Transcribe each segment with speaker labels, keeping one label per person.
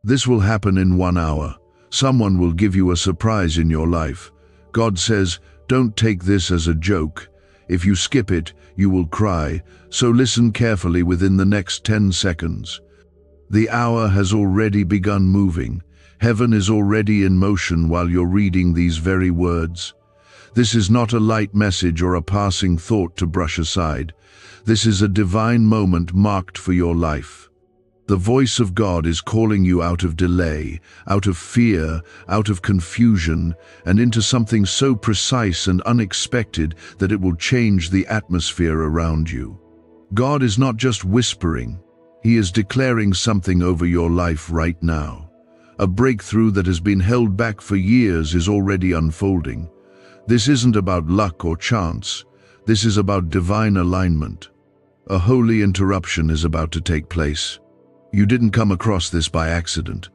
Speaker 1: This will happen in 1 hour. Someone will give you a surprise in your life. God says, don't take this as a joke. If you skip it, you will cry, so listen carefully within the next 10 seconds. The hour has already begun moving. Heaven is already in motion while you're reading these very words. This is not a light message or a passing thought to brush aside. This is a divine moment marked for your life. The voice of God is calling you out of delay, out of fear, out of confusion, and into something so precise and unexpected that it will change the atmosphere around you. God is not just whispering, He is declaring something over your life right now. A breakthrough that has been held back for years is already unfolding. This isn't about luck or chance. This is about divine alignment. A holy interruption is about to take place. You didn't come across this by accident.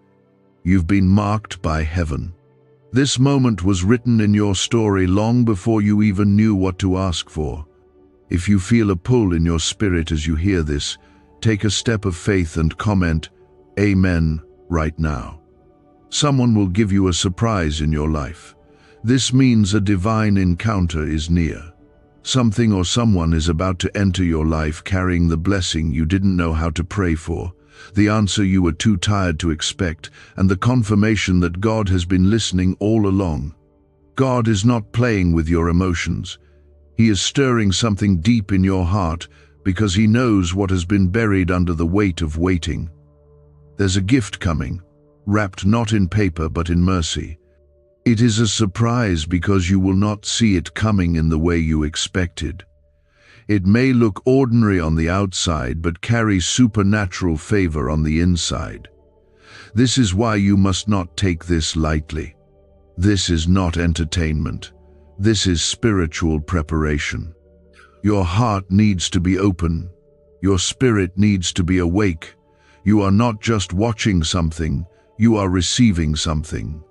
Speaker 1: You've been marked by heaven. This moment was written in your story long before you even knew what to ask for. If you feel a pull in your spirit as you hear this, take a step of faith and comment, Amen, right now. Someone will give you a surprise in your life. This means a divine encounter is near. Something or someone is about to enter your life carrying the blessing you didn't know how to pray for, the answer you were too tired to expect, and the confirmation that God has been listening all along. God is not playing with your emotions. He is stirring something deep in your heart because He knows what has been buried under the weight of waiting. There's a gift coming, wrapped not in paper but in mercy. It is a surprise because you will not see it coming in the way you expected. It may look ordinary on the outside but carries supernatural favor on the inside. This is why you must not take this lightly. This is not entertainment. This is spiritual preparation. Your heart needs to be open. Your spirit needs to be awake. You are not just watching something, you are receiving something.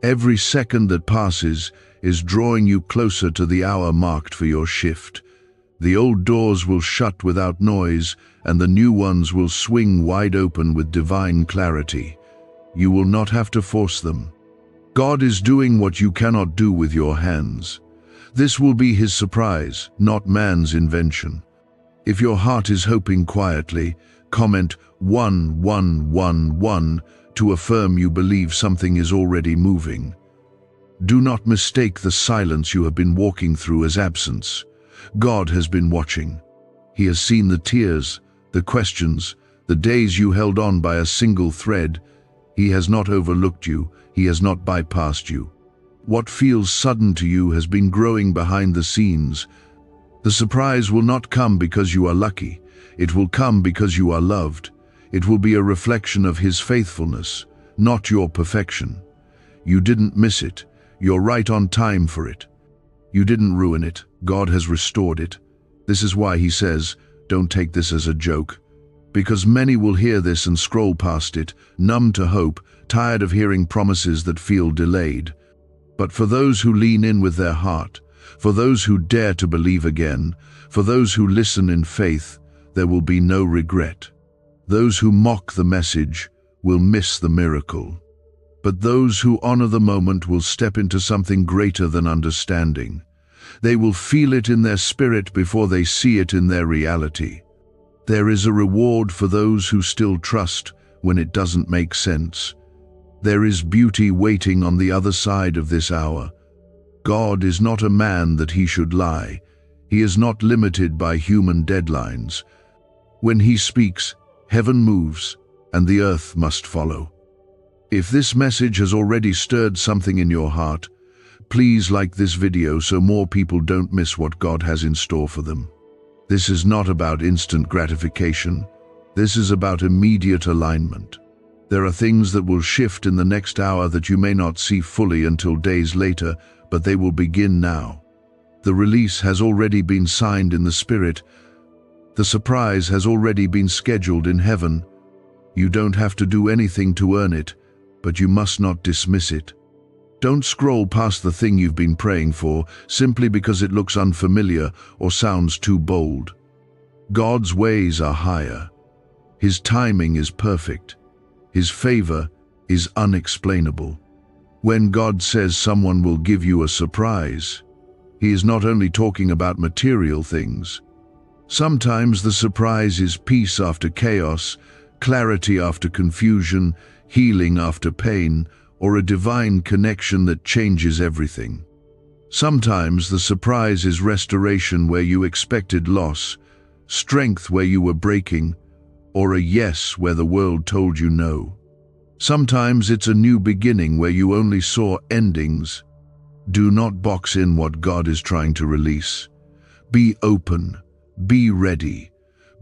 Speaker 1: Every second that passes is drawing you closer to the hour marked for your shift. The old doors will shut without noise, and the new ones will swing wide open with divine clarity. You will not have to force them. God is doing what you cannot do with your hands. This will be His surprise, not man's invention. If your heart is hoping quietly, comment 1111 to affirm you believe something is already moving. Do not mistake the silence you have been walking through as absence. God has been watching. He has seen the tears, the questions, the days you held on by a single thread. He has not overlooked you. He has not bypassed you. What feels sudden to you has been growing behind the scenes. The surprise will not come because you are lucky. It will come because you are loved. It will be a reflection of His faithfulness, not your perfection. You didn't miss it. You're right on time for it. You didn't ruin it. God has restored it. This is why He says, don't take this as a joke. Because many will hear this and scroll past it, numb to hope, tired of hearing promises that feel delayed. But for those who lean in with their heart, for those who dare to believe again, for those who listen in faith, there will be no regret. Those who mock the message will miss the miracle. But those who honor the moment will step into something greater than understanding. They will feel it in their spirit before they see it in their reality. There is a reward for those who still trust when it doesn't make sense. There is beauty waiting on the other side of this hour. God is not a man that He should lie. He is not limited by human deadlines. When He speaks, heaven moves, and the earth must follow. If this message has already stirred something in your heart, please like this video so more people don't miss what God has in store for them. This is not about instant gratification. This is about immediate alignment. There are things that will shift in the next hour that you may not see fully until days later, but they will begin now. The release has already been signed in the Spirit. The surprise has already been scheduled in heaven. You don't have to do anything to earn it, but you must not dismiss it. Don't scroll past the thing you've been praying for simply because it looks unfamiliar or sounds too bold. God's ways are higher. His timing is perfect. His favor is unexplainable. When God says someone will give you a surprise, He is not only talking about material things. Sometimes the surprise is peace after chaos, clarity after confusion, healing after pain, or a divine connection that changes everything. Sometimes the surprise is restoration where you expected loss, strength where you were breaking, or a yes where the world told you no. Sometimes it's a new beginning where you only saw endings. Do not box in what God is trying to release. Be open, be ready,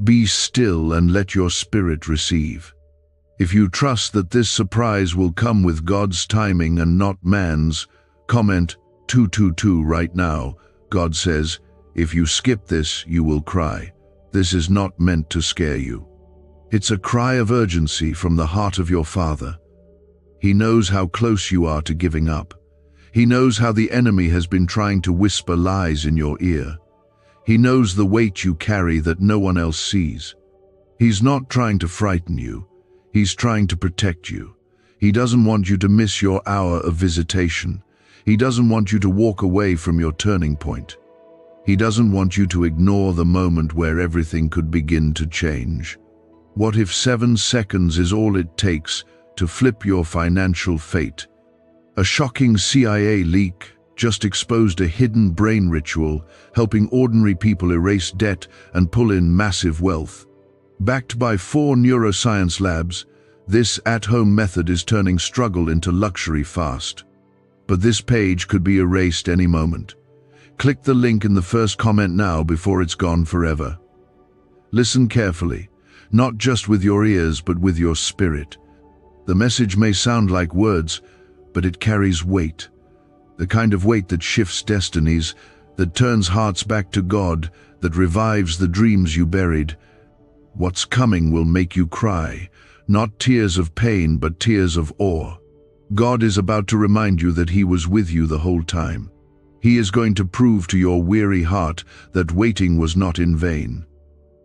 Speaker 1: be still and let your spirit receive. If you trust that this surprise will come with God's timing and not man's, comment 222 right now. God says, if you skip this, you will cry. This is not meant to scare you. It's a cry of urgency from the heart of your Father. He knows how close you are to giving up. He knows how the enemy has been trying to whisper lies in your ear. He knows the weight you carry that no one else sees. He's not trying to frighten you. He's trying to protect you. He doesn't want you to miss your hour of visitation. He doesn't want you to walk away from your turning point. He doesn't want you to ignore the moment where everything could begin to change. What if 7 seconds is all it takes to flip your financial fate? A shocking CIA leak just exposed a hidden brain ritual helping ordinary people erase debt and pull in massive wealth. Backed by 4 neuroscience labs, this at-home method is turning struggle into luxury fast. But this page could be erased any moment. Click the link in the first comment now before it's gone forever. Listen carefully, not just with your ears but with your spirit. The message may sound like words, but it carries weight. The kind of weight that shifts destinies, that turns hearts back to God, that revives the dreams you buried. What's coming will make you cry, not tears of pain but tears of awe. God is about to remind you that He was with you the whole time. He is going to prove to your weary heart that waiting was not in vain.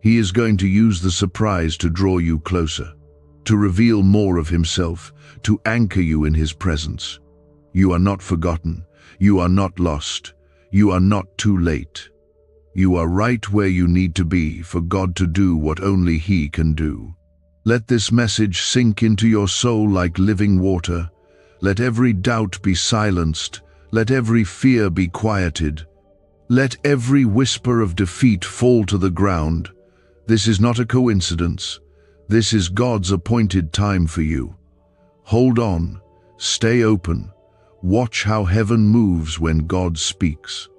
Speaker 1: He is going to use the surprise to draw you closer, to reveal more of Himself, to anchor you in His presence. You are not forgotten. You are not lost. You are not too late. You are right where you need to be for God to do what only He can do. Let this message sink into your soul like living water. Let every doubt be silenced. Let every fear be quieted. Let every whisper of defeat fall to the ground. This is not a coincidence. This is God's appointed time for you. Hold on. Stay open. Watch how heaven moves when God speaks.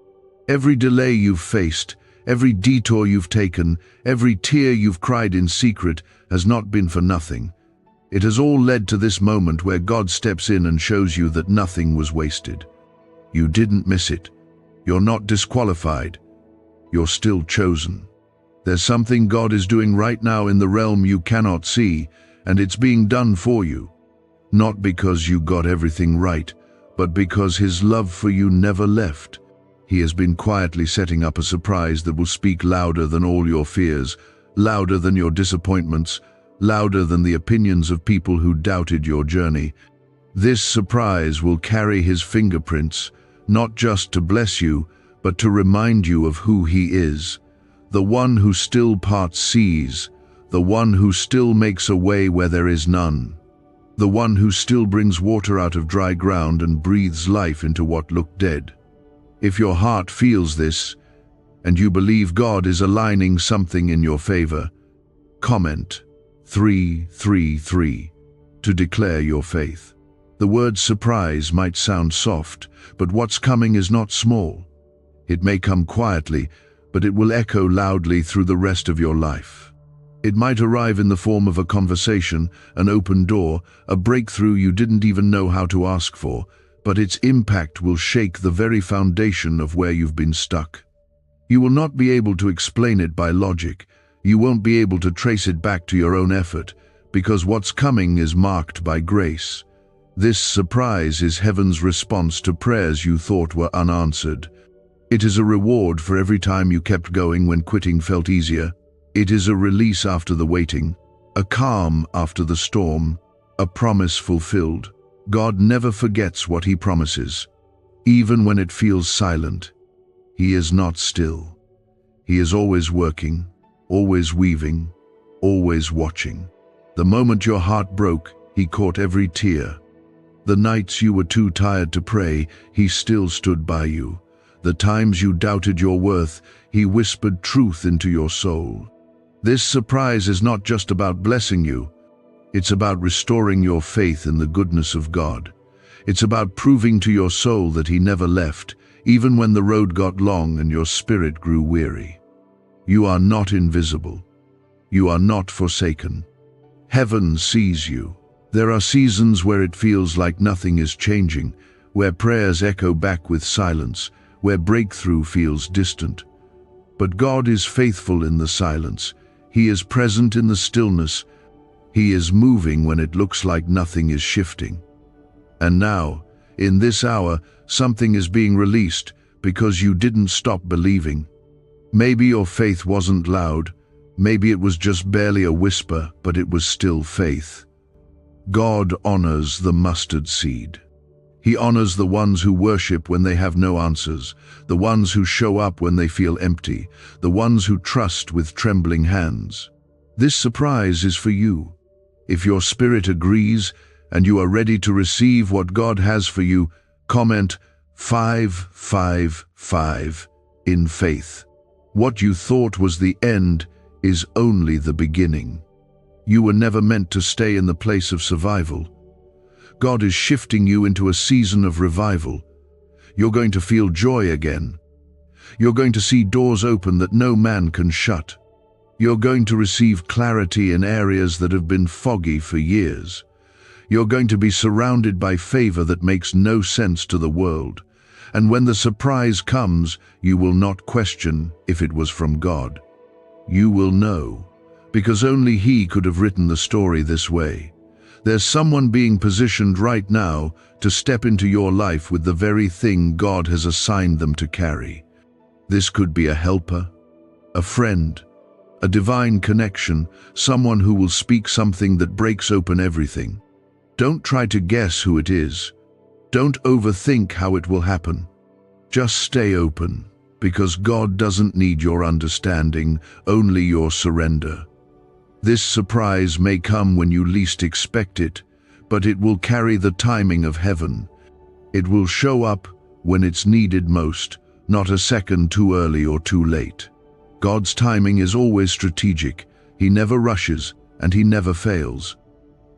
Speaker 1: Every delay you've faced, every detour you've taken, every tear you've cried in secret has not been for nothing. It has all led to this moment where God steps in and shows you that nothing was wasted. You didn't miss it. You're not disqualified. You're still chosen. There's something God is doing right now in the realm you cannot see, and it's being done for you. Not because you got everything right, but because His love for you never left. He has been quietly setting up a surprise that will speak louder than all your fears, louder than your disappointments, louder than the opinions of people who doubted your journey. This surprise will carry His fingerprints, not just to bless you, but to remind you of who He is, the one who still parts seas, the one who still makes a way where there is none, the one who still brings water out of dry ground and breathes life into what looked dead. If your heart feels this, and you believe God is aligning something in your favor, comment 333 to declare your faith. The word surprise might sound soft, but what's coming is not small. It may come quietly, but it will echo loudly through the rest of your life. It might arrive in the form of a conversation, an open door, a breakthrough you didn't even know how to ask for, but its impact will shake the very foundation of where you've been stuck. You will not be able to explain it by logic. You won't be able to trace it back to your own effort, because what's coming is marked by grace. This surprise is heaven's response to prayers you thought were unanswered. It is a reward for every time you kept going when quitting felt easier. It is a release after the waiting, a calm after the storm, a promise fulfilled. God never forgets what He promises. Even when it feels silent, He is not still. He is always working, always weaving, always watching. The moment your heart broke, He caught every tear. The nights you were too tired to pray, He still stood by you. The times you doubted your worth, He whispered truth into your soul. This surprise is not just about blessing you. It's about restoring your faith in the goodness of God. It's about proving to your soul that He never left, even when the road got long and your spirit grew weary. You are not invisible. You are not forsaken. Heaven sees you. There are seasons where it feels like nothing is changing, where prayers echo back with silence, where breakthrough feels distant. But God is faithful in the silence. He is present in the stillness. He is moving when it looks like nothing is shifting. And now, in this hour, something is being released because you didn't stop believing. Maybe your faith wasn't loud. Maybe it was just barely a whisper, but it was still faith. God honors the mustard seed. He honors the ones who worship when they have no answers, the ones who show up when they feel empty, the ones who trust with trembling hands. This surprise is for you. If your spirit agrees and you are ready to receive what God has for you, comment 555 in faith. What you thought was the end is only the beginning. You were never meant to stay in the place of survival. God is shifting you into a season of revival. You're going to feel joy again. You're going to see doors open that no man can shut. You're going to receive clarity in areas that have been foggy for years. You're going to be surrounded by favor that makes no sense to the world. And when the surprise comes, you will not question if it was from God. You will know, because only He could have written the story this way. There's someone being positioned right now to step into your life with the very thing God has assigned them to carry. This could be a helper, a friend, a divine connection, someone who will speak something that breaks open everything. Don't try to guess who it is. Don't overthink how it will happen. Just stay open, because God doesn't need your understanding, only your surrender. This surprise may come when you least expect it, but it will carry the timing of heaven. It will show up when it's needed most, not a second too early or too late. God's timing is always strategic. He never rushes, and He never fails.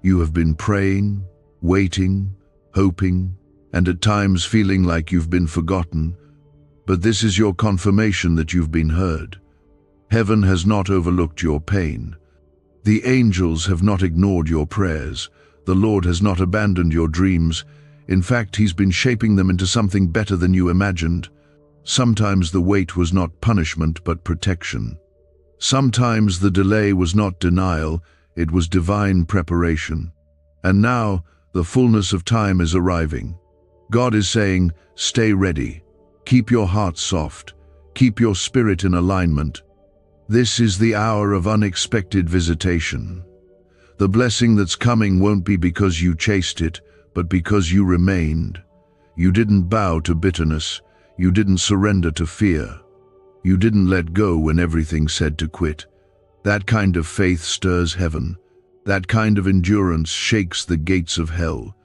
Speaker 1: You have been praying, waiting, hoping, and at times feeling like you've been forgotten, but this is your confirmation that you've been heard. Heaven has not overlooked your pain. The angels have not ignored your prayers. The Lord has not abandoned your dreams. In fact, He's been shaping them into something better than you imagined. Sometimes the wait was not punishment but protection. Sometimes the delay was not denial, it was divine preparation. And now, the fullness of time is arriving. God is saying, stay ready. Keep your heart soft. Keep your spirit in alignment. This is the hour of unexpected visitation. The blessing that's coming won't be because you chased it, but because you remained. You didn't bow to bitterness. You didn't surrender to fear. You didn't let go when everything said to quit. That kind of faith stirs heaven. That kind of endurance shakes the gates of hell.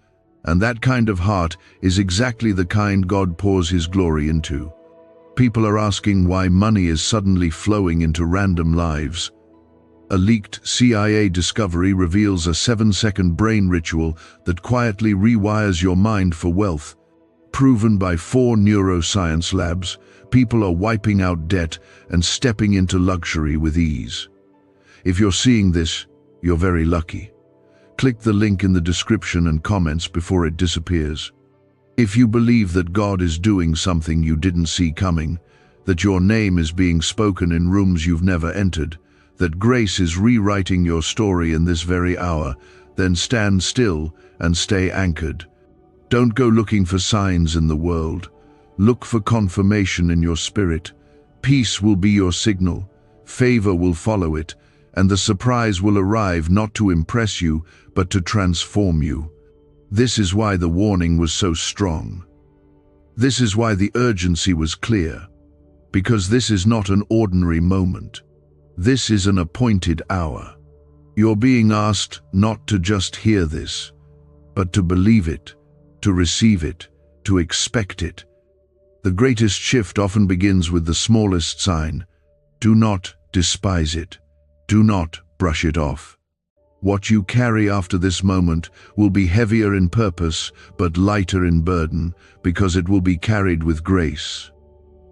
Speaker 1: And that kind of heart is exactly the kind God pours His glory into. People are asking why money is suddenly flowing into random lives. A leaked CIA discovery reveals a 7-second brain ritual that quietly rewires your mind for wealth. Proven by 4 neuroscience labs, people are wiping out debt and stepping into luxury with ease. If you're seeing this, you're very lucky. Click the link in the description and comments before it disappears. If you believe that God is doing something you didn't see coming, that your name is being spoken in rooms you've never entered, that grace is rewriting your story in this very hour, then stand still and stay anchored. Don't go looking for signs in the world. Look for confirmation in your spirit. Peace will be your signal. Favor will follow it, and the surprise will arrive not to impress you, but to transform you. This is why the warning was so strong. This is why the urgency was clear. Because this is not an ordinary moment. This is an appointed hour. You're being asked not to just hear this, but to believe it, to receive it, to expect it. The greatest shift often begins with the smallest sign. Do not despise it. Do not brush it off. What you carry after this moment will be heavier in purpose, but lighter in burden, because it will be carried with grace.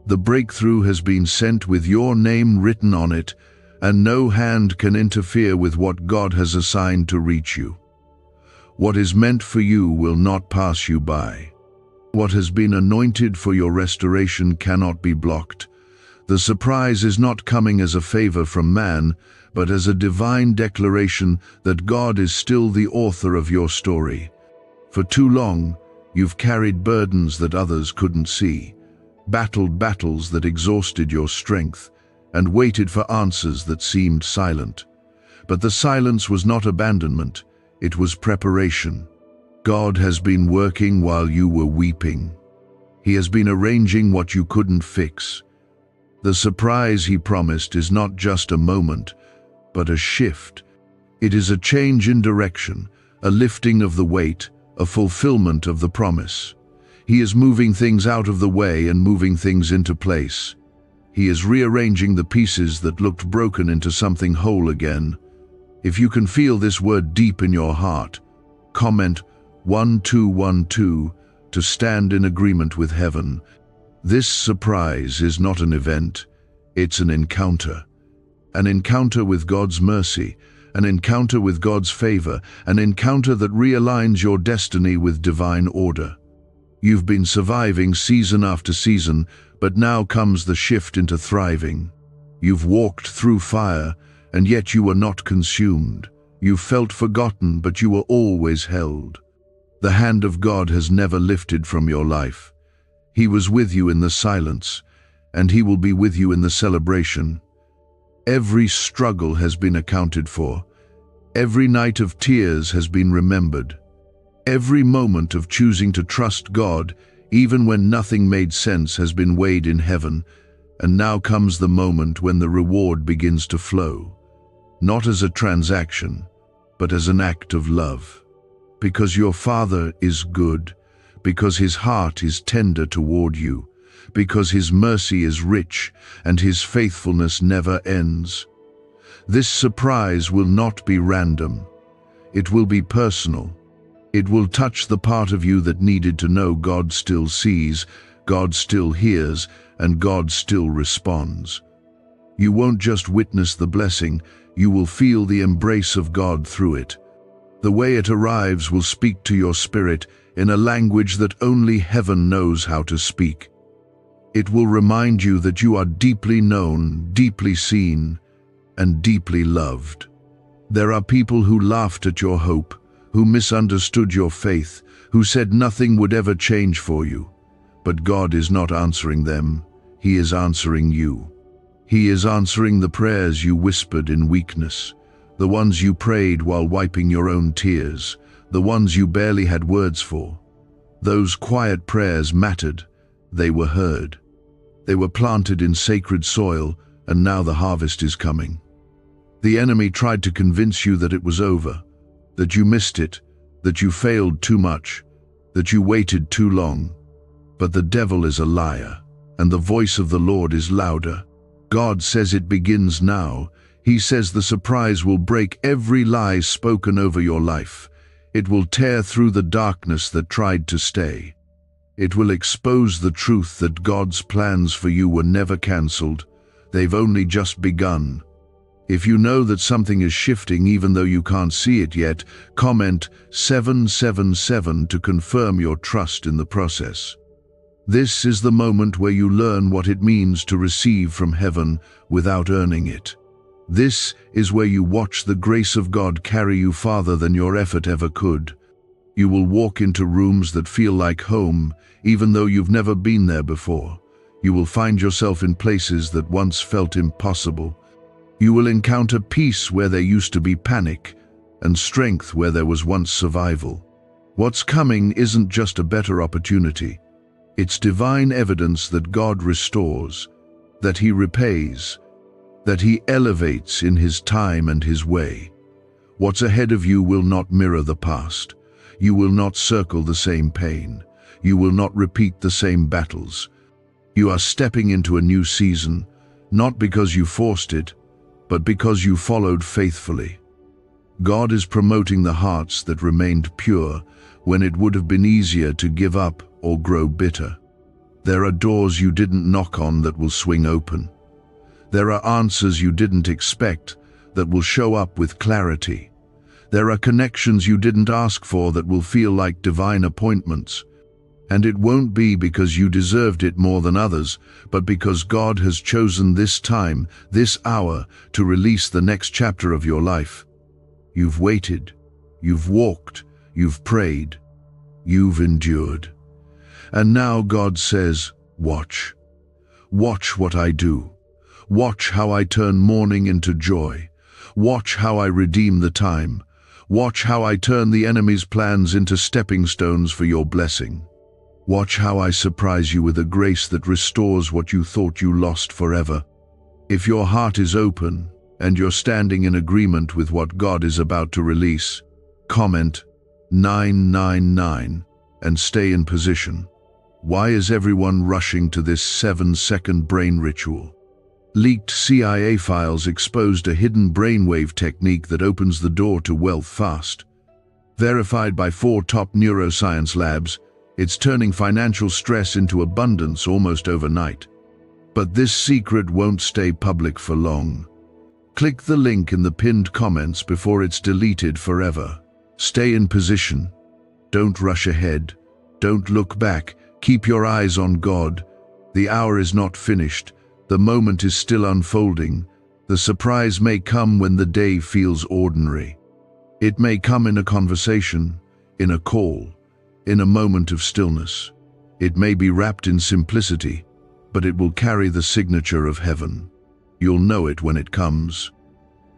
Speaker 1: The breakthrough has been sent with your name written on it, and no hand can interfere with what God has assigned to reach you. What is meant for you will not pass you by. What has been anointed for your restoration cannot be blocked. The surprise is not coming as a favor from man, but as a divine declaration that God is still the author of your story. For too long, you've carried burdens that others couldn't see, battled battles that exhausted your strength, and waited for answers that seemed silent. But the silence was not abandonment, it was preparation. God has been working while you were weeping. He has been arranging what you couldn't fix. The surprise he promised is not just a moment, but a shift. It is a change in direction, a lifting of the weight, a fulfillment of the promise. He is moving things out of the way and moving things into place. He is rearranging the pieces that looked broken into something whole again. If you can feel this word deep in your heart, comment 1212 to stand in agreement with heaven. This surprise is not an event, it's an encounter. An encounter with God's mercy, an encounter with God's favor, an encounter that realigns your destiny with divine order. You've been surviving season after season, but now comes the shift into thriving. You've walked through fire, and yet you were not consumed. You felt forgotten, but you were always held. The hand of God has never lifted from your life. He was with you in the silence, and He will be with you in the celebration. Every struggle has been accounted for. Every night of tears has been remembered. Every moment of choosing to trust God, even when nothing made sense, has been weighed in heaven, and now comes the moment when the reward begins to flow, not as a transaction, but as an act of love. Because your Father is good, because His heart is tender toward you, because His mercy is rich and His faithfulness never ends. This surprise will not be random. It will be personal. It will touch the part of you that needed to know God still sees, God still hears, and God still responds. You won't just witness the blessing, you will feel the embrace of God through it. The way it arrives will speak to your spirit in a language that only heaven knows how to speak. It will remind you that you are deeply known, deeply seen, and deeply loved. There are people who laughed at your hope, who misunderstood your faith, who said nothing would ever change for you. But God is not answering them, He is answering you. He is answering the prayers you whispered in weakness, the ones you prayed while wiping your own tears, the ones you barely had words for. Those quiet prayers mattered, they were heard. They were planted in sacred soil, and now the harvest is coming. The enemy tried to convince you that it was over, that you missed it, that you failed too much, that you waited too long. But the devil is a liar, and the voice of the Lord is louder. God says it begins now. He says the surprise will break every lie spoken over your life. It will tear through the darkness that tried to stay. It will expose the truth that God's plans for you were never cancelled. They've only just begun. If you know that something is shifting even though you can't see it yet, comment 777 to confirm your trust in the process. This is the moment where you learn what it means to receive from heaven without earning it. This is where you watch the grace of God carry you farther than your effort ever could. You will walk into rooms that feel like home, even though you've never been there before. You will find yourself in places that once felt impossible. You will encounter peace where there used to be panic, and strength where there was once survival. What's coming isn't just a better opportunity. It's divine evidence that God restores, that He repays, that He elevates in His time and His way. What's ahead of you will not mirror the past. You will not circle the same pain. You will not repeat the same battles. You are stepping into a new season, not because you forced it, but because you followed faithfully. God is promoting the hearts that remained pure when it would have been easier to give up or grow bitter. There are doors you didn't knock on that will swing open. There are answers you didn't expect that will show up with clarity. There are connections you didn't ask for that will feel like divine appointments. And it won't be because you deserved it more than others, but because God has chosen this time, this hour, to release the next chapter of your life. You've waited, you've walked, you've prayed, you've endured. And now God says, watch. Watch what I do. Watch how I turn mourning into joy. Watch how I redeem the time. Watch how I turn the enemy's plans into stepping stones for your blessing. Watch how I surprise you with a grace that restores what you thought you lost forever. If your heart is open and you're standing in agreement with what God is about to release, comment 999 and stay in position. Why is everyone rushing to this 7-second brain ritual? Leaked CIA files exposed a hidden brainwave technique that opens the door to wealth fast. Verified by 4 top neuroscience labs, it's turning financial stress into abundance almost overnight. But this secret won't stay public for long. Click the link in the pinned comments before it's deleted forever. Stay in position. Don't rush ahead. Don't look back. Keep your eyes on God. The hour is not finished. The moment is still unfolding. The surprise may come when the day feels ordinary. It may come in a conversation, in a call, in a moment of stillness. It may be wrapped in simplicity, but it will carry the signature of heaven. You'll know it when it comes.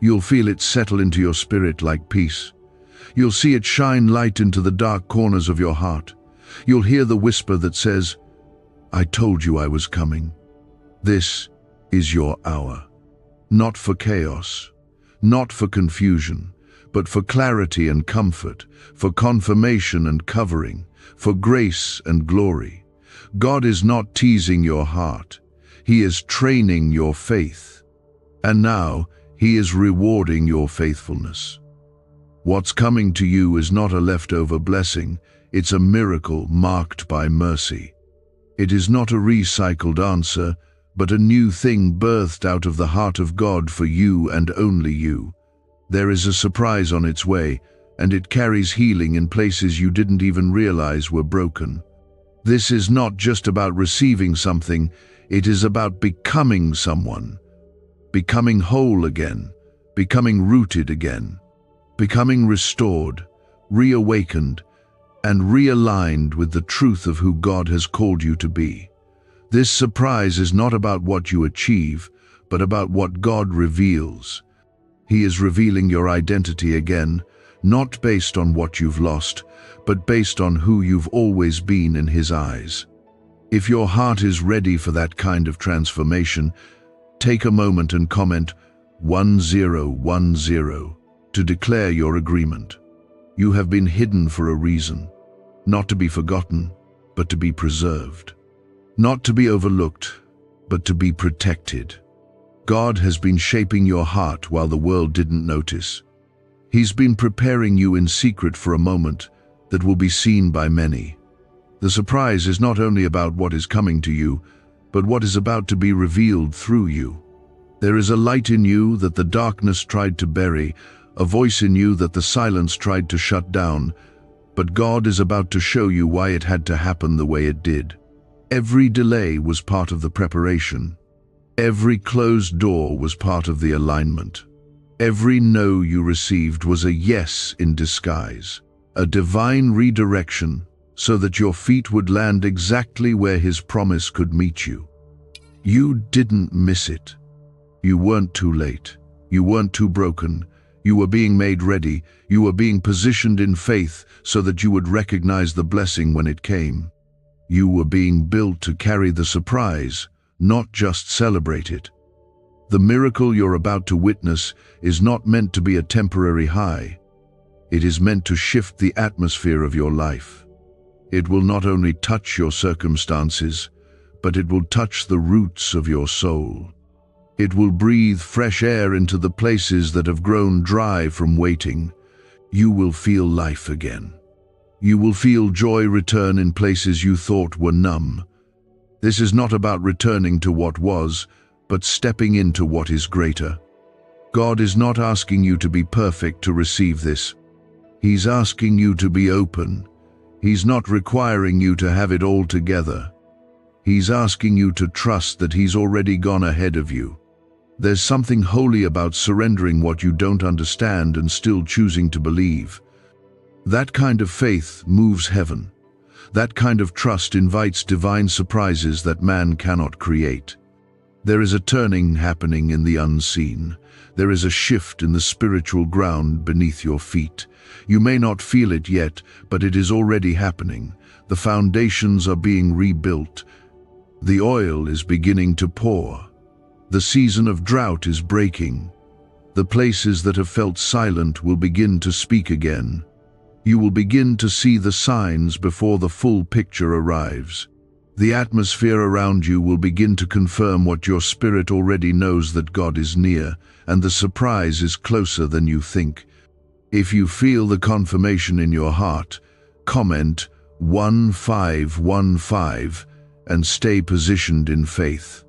Speaker 1: You'll feel it settle into your spirit like peace. You'll see it shine light into the dark corners of your heart. You'll hear the whisper that says, I told you I was coming. This is your hour. Not for chaos, not for confusion, but for clarity and comfort, for confirmation and covering, for grace and glory. God is not teasing your heart. He is training your faith. And now, He is rewarding your faithfulness. What's coming to you is not a leftover blessing. It's a miracle marked by mercy. It is not a recycled answer, but a new thing birthed out of the heart of God for you and only you. There is a surprise on its way, and it carries healing in places you didn't even realize were broken. This is not just about receiving something, it is about becoming someone. Becoming whole again, becoming rooted again, becoming restored, reawakened, and realigned with the truth of who God has called you to be. This surprise is not about what you achieve, but about what God reveals. He is revealing your identity again, not based on what you've lost, but based on who you've always been in His eyes. If your heart is ready for that kind of transformation, take a moment and comment 1010 to declare your agreement. You have been hidden for a reason, not to be forgotten, but to be preserved. Not to be overlooked, but to be protected. God has been shaping your heart while the world didn't notice. He's been preparing you in secret for a moment that will be seen by many. The surprise is not only about what is coming to you, but what is about to be revealed through you. There is a light in you that the darkness tried to bury, a voice in you that the silence tried to shut down, but God is about to show you why it had to happen the way it did. Every delay was part of the preparation. Every closed door was part of the alignment. Every no you received was a yes in disguise, a divine redirection so that your feet would land exactly where His promise could meet you. You didn't miss it. You weren't too late. You weren't too broken. You were being made ready. You were being positioned in faith so that you would recognize the blessing when it came. You were being built to carry the surprise, not just celebrate it. The miracle you're about to witness is not meant to be a temporary high. It is meant to shift the atmosphere of your life. It will not only touch your circumstances, but it will touch the roots of your soul. It will breathe fresh air into the places that have grown dry from waiting. You will feel life again. You will feel joy return in places you thought were numb. This is not about returning to what was, but stepping into what is greater. God is not asking you to be perfect to receive this. He's asking you to be open. He's not requiring you to have it all together. He's asking you to trust that He's already gone ahead of you. There's something holy about surrendering what you don't understand and still choosing to believe. That kind of faith moves heaven. That kind of trust invites divine surprises that man cannot create. There is a turning happening in the unseen. There is a shift in the spiritual ground beneath your feet. You may not feel it yet, but it is already happening. The foundations are being rebuilt. The oil is beginning to pour. The season of drought is breaking. The places that have felt silent will begin to speak again. You will begin to see the signs before the full picture arrives. The atmosphere around you will begin to confirm what your spirit already knows, that God is near, and the surprise is closer than you think. If you feel the confirmation in your heart, comment 1515 and stay positioned in faith.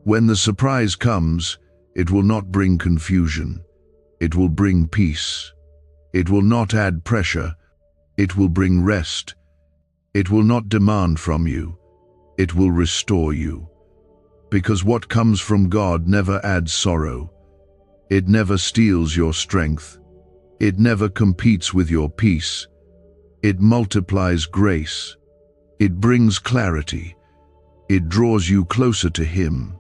Speaker 1: When the surprise comes, it will not bring confusion. It will bring peace. It will not add pressure. It will bring rest. It will not demand from you. It will restore you. Because what comes from God never adds sorrow. It never steals your strength. It never competes with your peace. It multiplies grace. It brings clarity. It draws you closer to Him.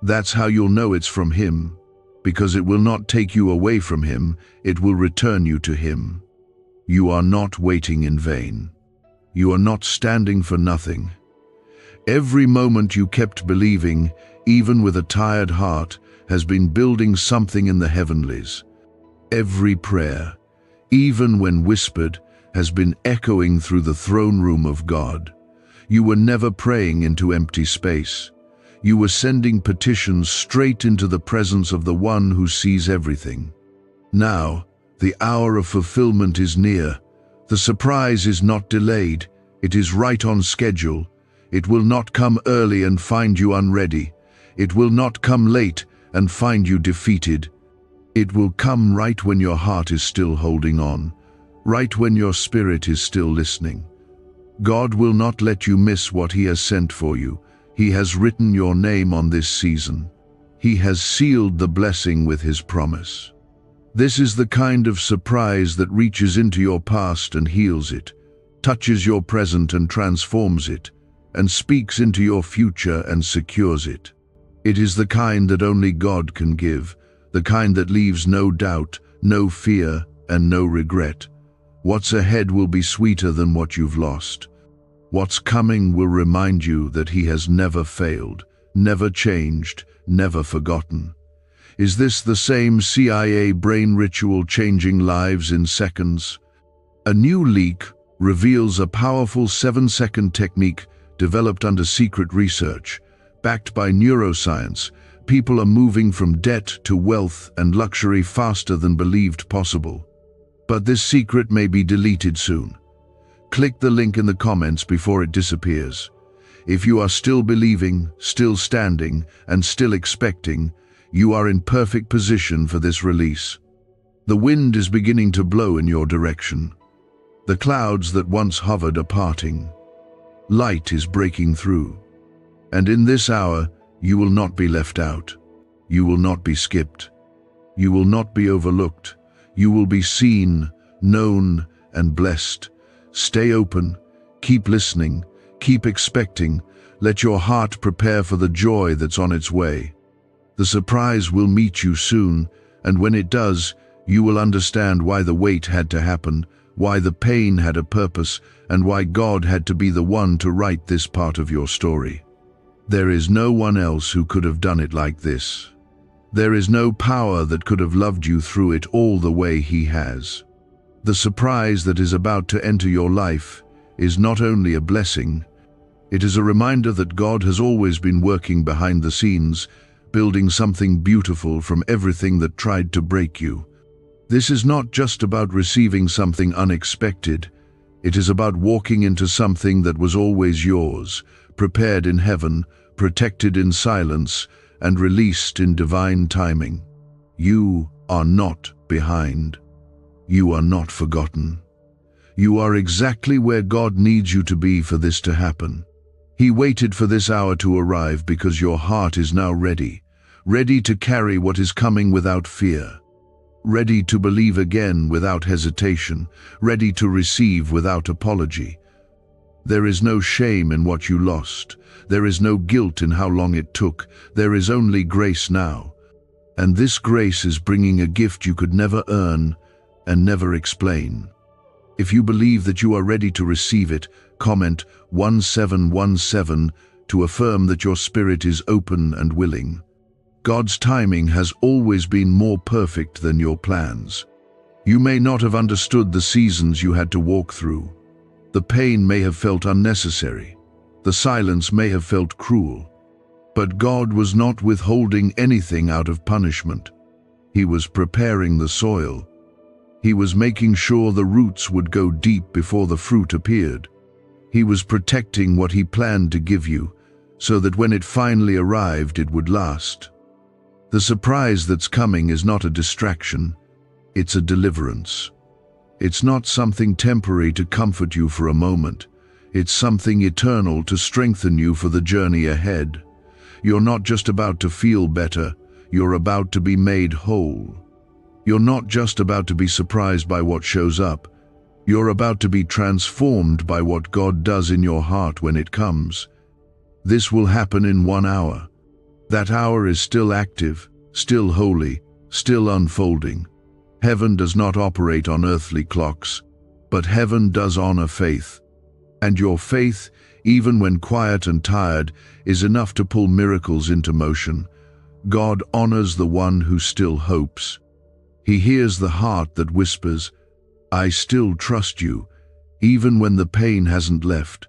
Speaker 1: That's how you'll know it's from Him, because it will not take you away from Him, it will return you to Him. You are not waiting in vain. You are not standing for nothing. Every moment you kept believing, even with a tired heart, has been building something in the heavenlies. Every prayer, even when whispered, has been echoing through the throne room of God. You were never praying into empty space. You were sending petitions straight into the presence of the One who sees everything. Now, the hour of fulfillment is near. The surprise is not delayed. It is right on schedule. It will not come early and find you unready. It will not come late and find you defeated. It will come right when your heart is still holding on, right when your spirit is still listening. God will not let you miss what He has sent for you. He has written your name on this season. He has sealed the blessing with His promise. This is the kind of surprise that reaches into your past and heals it, touches your present and transforms it, and speaks into your future and secures it. It is the kind that only God can give, the kind that leaves no doubt, no fear, and no regret. What's ahead will be sweeter than what you've lost. What's coming will remind you that He has never failed, never changed, never forgotten. Is this the same CIA brain ritual changing lives in seconds? A new leak reveals a powerful 7-second technique developed under secret research. Backed by neuroscience, people are moving from debt to wealth and luxury faster than believed possible. But this secret may be deleted soon. Click the link in the comments before it disappears. If you are still believing, still standing, and still expecting, you are in perfect position for this release. The wind is beginning to blow in your direction. The clouds that once hovered are parting. Light is breaking through. And in this hour, you will not be left out. You will not be skipped. You will not be overlooked. You will be seen, known, and blessed. Stay open, keep listening, keep expecting. Let your heart prepare for the joy that's on its way. The surprise will meet you soon, And when it does, you will understand why the wait had to happen, why the pain had a purpose, and why God had to be the one to write this part of your story. There is no one else who could have done it like this. There is no power that could have loved you through it all the way He has. The surprise that is about to enter your life is not only a blessing, it is a reminder that God has always been working behind the scenes, building something beautiful from everything that tried to break you. This is not just about receiving something unexpected. It is about walking into something that was always yours, prepared in heaven, protected in silence, and released in divine timing. You are not behind. You are not forgotten. You are exactly where God needs you to be for this to happen. He waited for this hour to arrive because your heart is now ready, ready to carry what is coming without fear, ready to believe again without hesitation, ready to receive without apology. There is no shame in what you lost. There is no guilt in how long it took. There is only grace now. And this grace is bringing a gift you could never earn and never explain. If you believe that you are ready to receive it, comment 1717 to affirm that your spirit is open and willing. God's timing has always been more perfect than your plans. You may not have understood the seasons you had to walk through. The pain may have felt unnecessary. The silence may have felt cruel. But God was not withholding anything out of punishment. He was preparing the soil. He was making sure the roots would go deep before the fruit appeared. He was protecting what He planned to give you, so that when it finally arrived, it would last. The surprise that's coming is not a distraction. It's a deliverance. It's not something temporary to comfort you for a moment. It's something eternal to strengthen you for the journey ahead. You're not just about to feel better, you're about to be made whole. You're not just about to be surprised by what shows up. You're about to be transformed by what God does in your heart when it comes. This will happen in 1 hour. That hour is still active, still holy, still unfolding. Heaven does not operate on earthly clocks, but heaven does honor faith. And your faith, even when quiet and tired, is enough to pull miracles into motion. God honors the one who still hopes. He hears the heart that whispers, "I still trust you," even when the pain hasn't left.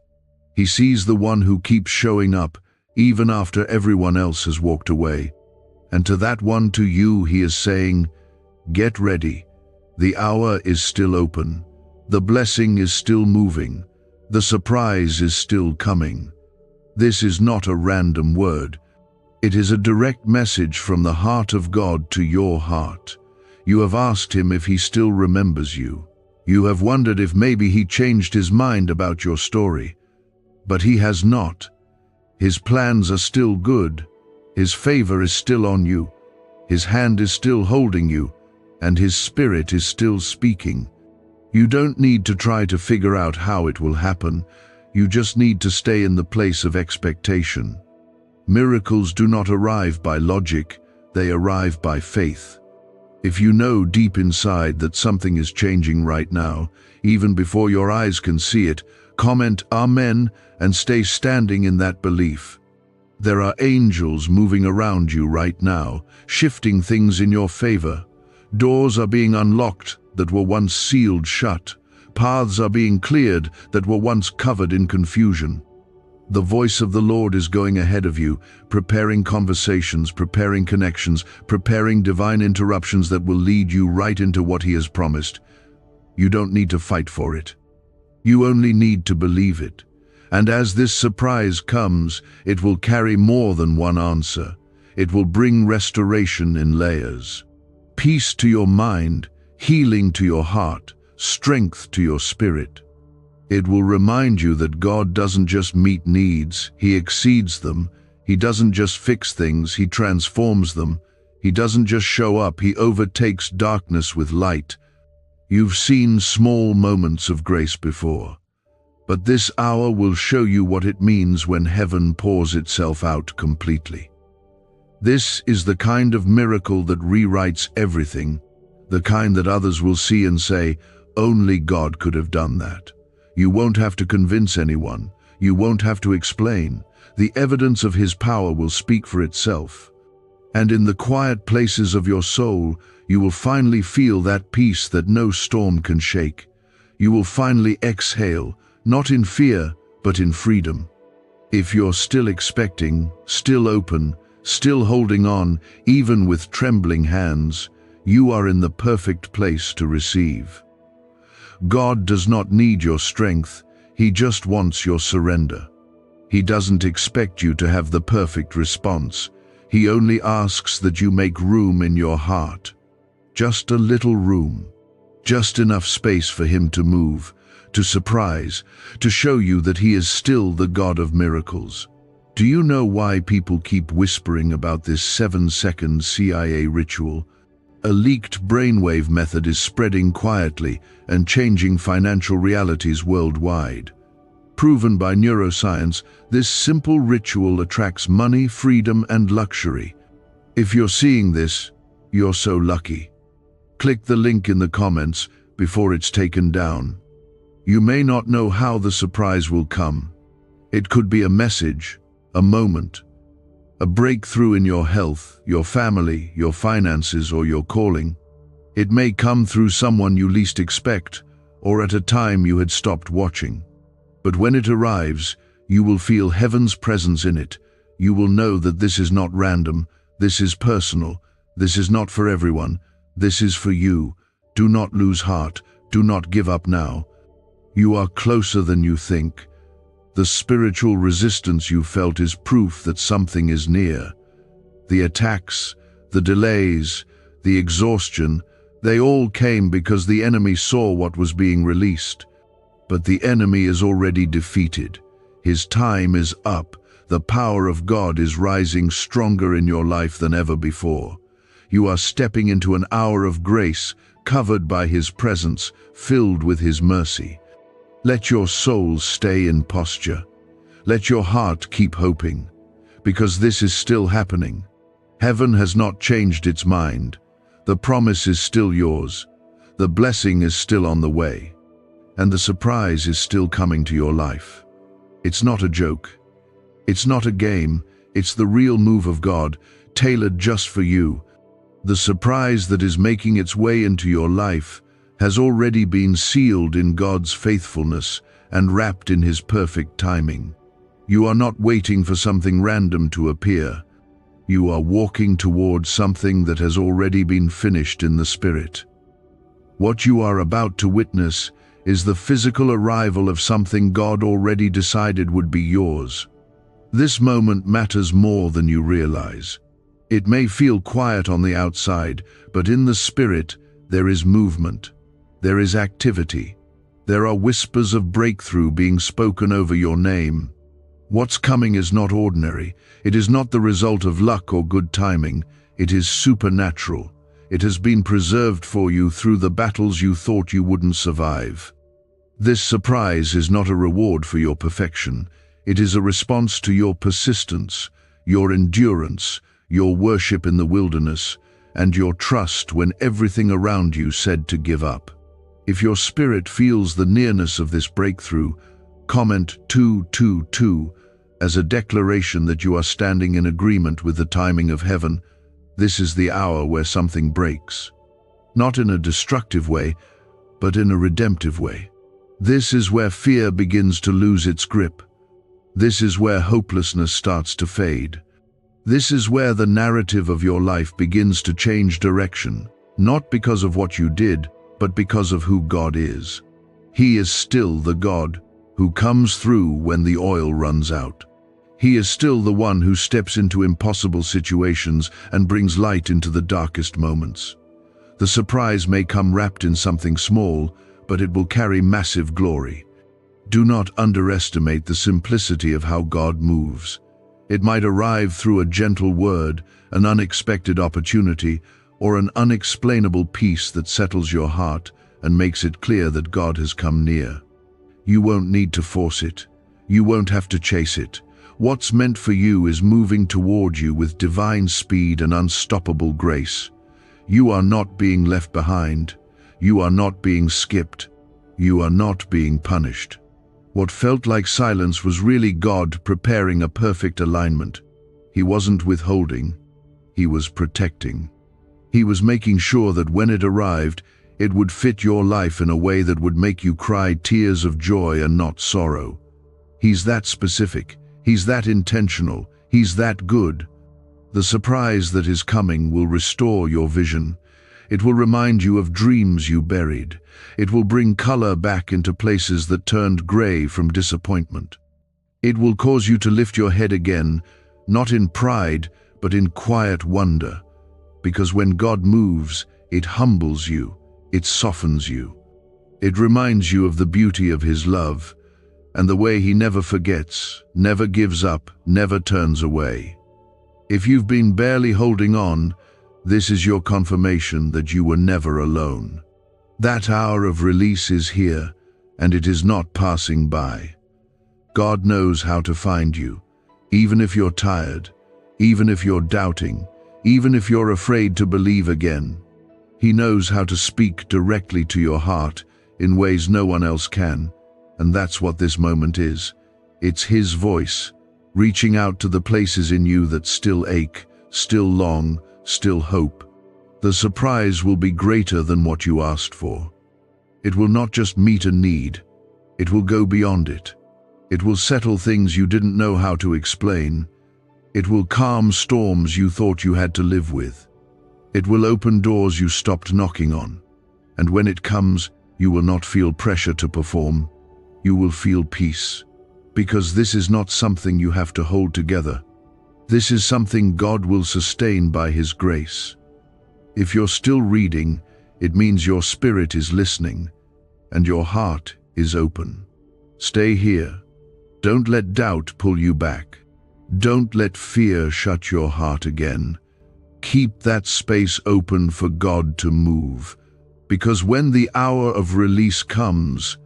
Speaker 1: He sees the one who keeps showing up, even after everyone else has walked away. And to that one, to you, He is saying, get ready. The hour is still open. The blessing is still moving. The surprise is still coming. This is not a random word. It is a direct message from the heart of God to your heart. You have asked Him if He still remembers you. You have wondered if maybe He changed His mind about your story. But He has not. His plans are still good. His favor is still on you. His hand is still holding you, and His Spirit is still speaking. You don't need to try to figure out how it will happen. You just need to stay in the place of expectation. Miracles do not arrive by logic, they arrive by faith. If you know deep inside that something is changing right now, even before your eyes can see it, comment Amen and stay standing in that belief. There are angels moving around you right now, shifting things in your favor. Doors are being unlocked that were once sealed shut. Paths are being cleared that were once covered in confusion. The voice of the Lord is going ahead of you, preparing conversations, preparing connections, preparing divine interruptions that will lead you right into what He has promised. You don't need to fight for it. You only need to believe it. And as this surprise comes, it will carry more than one answer. It will bring restoration in layers. Peace to your mind, healing to your heart, strength to your spirit. It will remind you that God doesn't just meet needs, He exceeds them. He doesn't just fix things, He transforms them. He doesn't just show up, He overtakes darkness with light. You've seen small moments of grace before, but this hour will show you what it means when heaven pours itself out completely. This is the kind of miracle that rewrites everything, the kind that others will see and say, only God could have done that. You won't have to convince anyone. You won't have to explain. The evidence of His power will speak for itself. And in the quiet places of your soul, you will finally feel that peace that no storm can shake. You will finally exhale, not in fear, but in freedom. If you're still expecting, still open, still holding on, even with trembling hands, you are in the perfect place to receive. God does not need your strength, He just wants your surrender. He doesn't expect you to have the perfect response. He only asks that you make room in your heart. Just a little room. Just enough space for Him to move, to surprise, to show you that He is still the God of miracles. Do you know why people keep whispering about this 7-second CIA ritual? A leaked brainwave method is spreading quietly and changing financial realities worldwide. Proven by neuroscience, this simple ritual attracts money, freedom, and luxury. If you're seeing this, you're so lucky. Click the link in the comments before it's taken down. You may not know how the surprise will come. It could be a message, a moment, a breakthrough in your health, your family, your finances, or your calling. It may come through someone you least expect, or at a time you had stopped watching. But when it arrives, you will feel heaven's presence in it. You will know that this is not random, this is personal, this is not for everyone, this is for you. Do not lose heart, do not give up now. You are closer than you think. The spiritual resistance you felt is proof that something is near. The attacks, the delays, the exhaustion, they all came because the enemy saw what was being released. But the enemy is already defeated. His time is up. The power of God is rising stronger in your life than ever before. You are stepping into an hour of grace, covered by His presence, filled with His mercy. Let your soul stay in posture. Let your heart keep hoping, because this is still happening. Heaven has not changed its mind. The promise is still yours. The blessing is still on the way. And the surprise is still coming to your life. It's not a joke. It's not a game. It's the real move of God, tailored just for you. The surprise that is making its way into your life has already been sealed in God's faithfulness and wrapped in His perfect timing. You are not waiting for something random to appear. You are walking towards something that has already been finished in the Spirit. What you are about to witness is the physical arrival of something God already decided would be yours. This moment matters more than you realize. It may feel quiet on the outside, but in the Spirit there is movement. There is activity. There are whispers of breakthrough being spoken over your name. What's coming is not ordinary. It is not the result of luck or good timing. It is supernatural. It has been preserved for you through the battles you thought you wouldn't survive. This surprise is not a reward for your perfection. It is a response to your persistence, your endurance, your worship in the wilderness, and your trust when everything around you said to give up. If your spirit feels the nearness of this breakthrough, comment 222 as a declaration that you are standing in agreement with the timing of heaven. This is the hour where something breaks. Not in a destructive way, but in a redemptive way. This is where fear begins to lose its grip. This is where hopelessness starts to fade. This is where the narrative of your life begins to change direction, not because of what you did, but because of who God is. He is still the God who comes through when the oil runs out. He is still the one who steps into impossible situations and brings light into the darkest moments. The surprise may come wrapped in something small, but it will carry massive glory. Do not underestimate the simplicity of how God moves. It might arrive through a gentle word, an unexpected opportunity, or an unexplainable peace that settles your heart and makes it clear that God has come near. You won't need to force it. You won't have to chase it. What's meant for you is moving toward you with divine speed and unstoppable grace. You are not being left behind. You are not being skipped. You are not being punished. What felt like silence was really God preparing a perfect alignment. He wasn't withholding. He was protecting. He was making sure that when it arrived, it would fit your life in a way that would make you cry tears of joy and not sorrow. He's that specific. He's that intentional. He's that good. The surprise that is coming will restore your vision. It will remind you of dreams you buried. It will bring color back into places that turned gray from disappointment. It will cause you to lift your head again, not in pride, but in quiet wonder. Because when God moves, it humbles you, it softens you. It reminds you of the beauty of His love, and the way He never forgets, never gives up, never turns away. If you've been barely holding on, this is your confirmation that you were never alone. That hour of release is here, and it is not passing by. God knows how to find you, even if you're tired, even if you're doubting, even if you're afraid to believe again. He knows how to speak directly to your heart in ways no one else can, and that's what this moment is. It's His voice, reaching out to the places in you that still ache, still long, still hope. The surprise will be greater than what you asked for. It will not just meet a need, it will go beyond it. It will settle things you didn't know how to explain. It will calm storms you thought you had to live with. It will open doors you stopped knocking on. And when it comes, you will not feel pressure to perform. You will feel peace. Because this is not something you have to hold together. This is something God will sustain by His grace. If you're still reading, it means your spirit is listening, and your heart is open. Stay here. Don't let doubt pull you back. Don't let fear shut your heart again. Keep that space open for God to move. Because when the hour of release comes,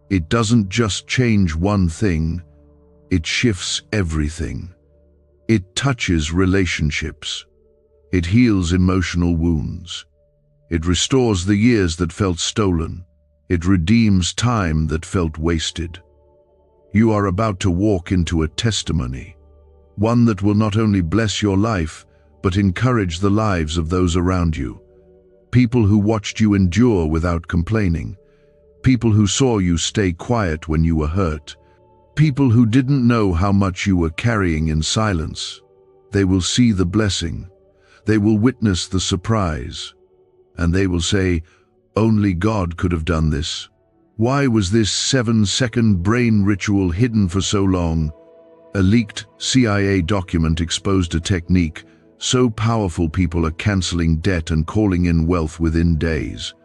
Speaker 1: it doesn't just change one thing, it shifts everything. It touches relationships. It heals emotional wounds. It restores the years that felt stolen. It redeems time that felt wasted. You are about to walk into a testimony, one that will not only bless your life, but encourage the lives of those around you. People who watched you endure without complaining. People who saw you stay quiet when you were hurt. People who didn't know how much you were carrying in silence. They will see the blessing. They will witness the surprise. And they will say, "Only God could have done this. Why was this 7-second brain ritual hidden for so long?" A leaked CIA document exposed a technique so powerful people are canceling debt and calling in wealth within days.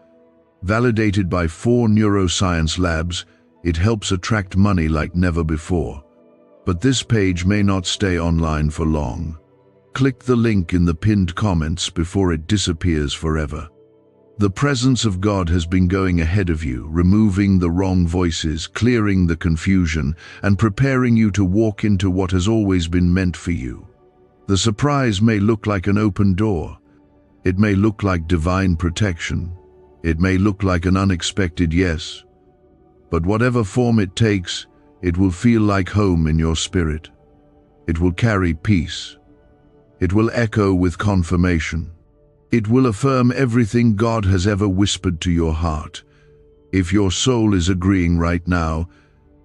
Speaker 1: Validated by 4 neuroscience labs, it helps attract money like never before. But this page may not stay online for long. Click the link in the pinned comments before it disappears forever. The presence of God has been going ahead of you, removing the wrong voices, clearing the confusion, and preparing you to walk into what has always been meant for you. The surprise may look like an open door. It may look like divine protection. It may look like an unexpected yes. But whatever form it takes, it will feel like home in your spirit. It will carry peace. It will echo with confirmation. It will affirm everything God has ever whispered to your heart. If your soul is agreeing right now,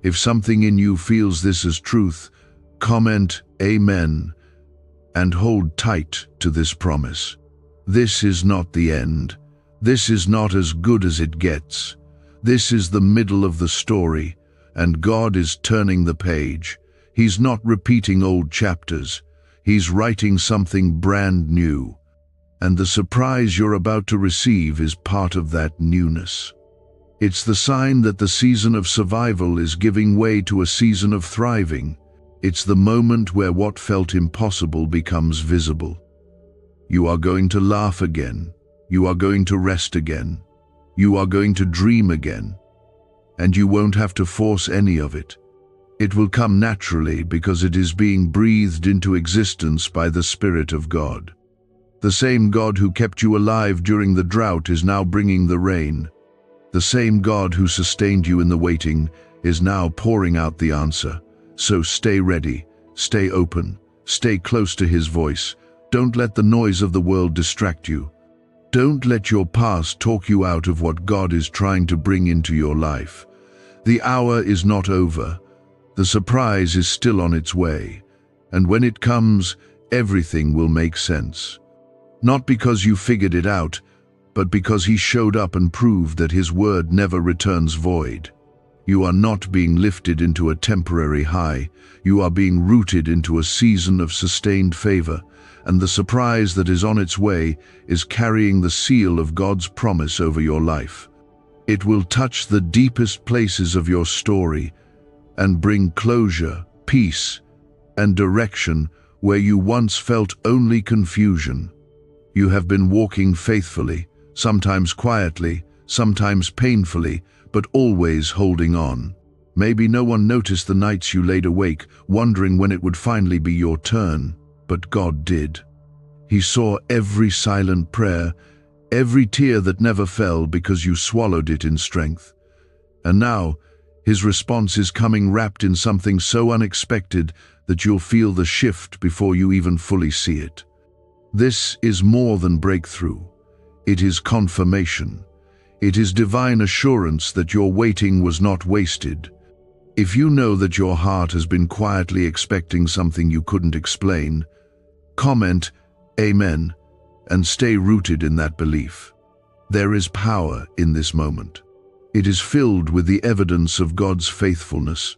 Speaker 1: if something in you feels this as truth, comment Amen and hold tight to this promise. This is not the end. This is not as good as it gets. This is the middle of the story, and God is turning the page. He's not repeating old chapters. He's writing something brand new. And the surprise you're about to receive is part of that newness. It's the sign that the season of survival is giving way to a season of thriving. It's the moment where what felt impossible becomes visible. You are going to laugh again. You are going to rest again. You are going to dream again. And you won't have to force any of it. It will come naturally because it is being breathed into existence by the Spirit of God. The same God who kept you alive during the drought is now bringing the rain. The same God who sustained you in the waiting is now pouring out the answer. So stay ready, stay open, stay close to His voice. Don't let the noise of the world distract you. Don't let your past talk you out of what God is trying to bring into your life. The hour is not over. The surprise is still on its way. And when it comes, everything will make sense. Not because you figured it out, but because He showed up and proved that His word never returns void. You are not being lifted into a temporary high. You are being rooted into a season of sustained favor, and the surprise that is on its way is carrying the seal of God's promise over your life. It will touch the deepest places of your story and bring closure, peace, and direction where you once felt only confusion. You have been walking faithfully, sometimes quietly, sometimes painfully, but always holding on. Maybe no one noticed the nights you laid awake, wondering when it would finally be your turn, but God did. He saw every silent prayer, every tear that never fell because you swallowed it in strength. And now, His response is coming wrapped in something so unexpected that you'll feel the shift before you even fully see it. This is more than breakthrough. It is confirmation. It is divine assurance that your waiting was not wasted. If you know that your heart has been quietly expecting something you couldn't explain, comment, Amen, and stay rooted in that belief. There is power in this moment. It is filled with the evidence of God's faithfulness.